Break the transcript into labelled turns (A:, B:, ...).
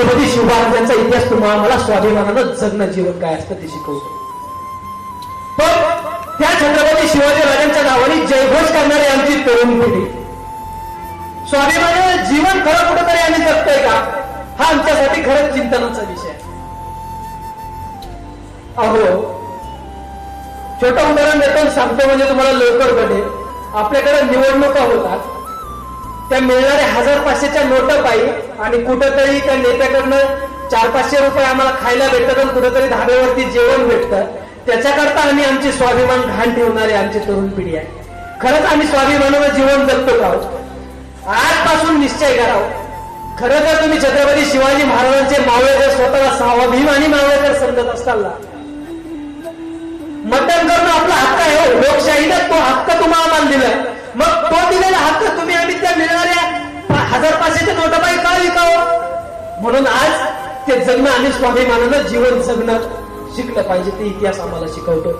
A: छत्रपती शिवरायांचा इतिहास तुम्हाला मला स्वाभिमानानं जगणं जीवन काय असतं ते शिकवतो. पण त्या छत्रपती शिवाजी राजांच्या नावाने जयघोष करणारी आमची तरुण पिढी स्वाभिमानानं जीवन खरं कुठंतरी आम्ही जगतोय का, हा आमच्यासाठी खरंच चिंतनाचा विषय आहे. अहो, छोटं उदाहरण देतो सांगतो म्हणजे तुम्हाला लवकर कळेल. आपल्याकडे निवडणुका होतात, त्या मिळणाऱ्या 1000-500च्या नोटा पायी आणि कुठंतरी त्या नेत्याकडनं 400-500 रुपये आम्हाला खायला भेटतात आणि कुठंतरी धाब्यावरती जेवण भेटतं. त्याच्याकरता आम्ही आमची स्वाभिमान घाण ठेवणारी आमची तरुण पिढी आहे. खरंच आम्ही स्वाभिमानानं जीवन जगतो का? आजपासून निश्चय करावं. खरं तर तुम्ही छत्रपती शिवाजी महाराजांचे मावळे जर स्वतःला स्वाभिमानी मावळे जर समजत असताना, मतदान करणं आपला हक्क आहे. हो, लोकशाहीने तो हक्क तुम्हाला मान दिलाय. मग तो दिलेला हक्क तुम्ही आम्ही त्या मिळणाऱ्या 1000-500च्या नोटापायी का विकावं? म्हणून आज ते जगणं आणि स्वाभिमानानं जीवन जगणं शिकलं पाहिजे. ते इतिहास आम्हाला शिकवतो.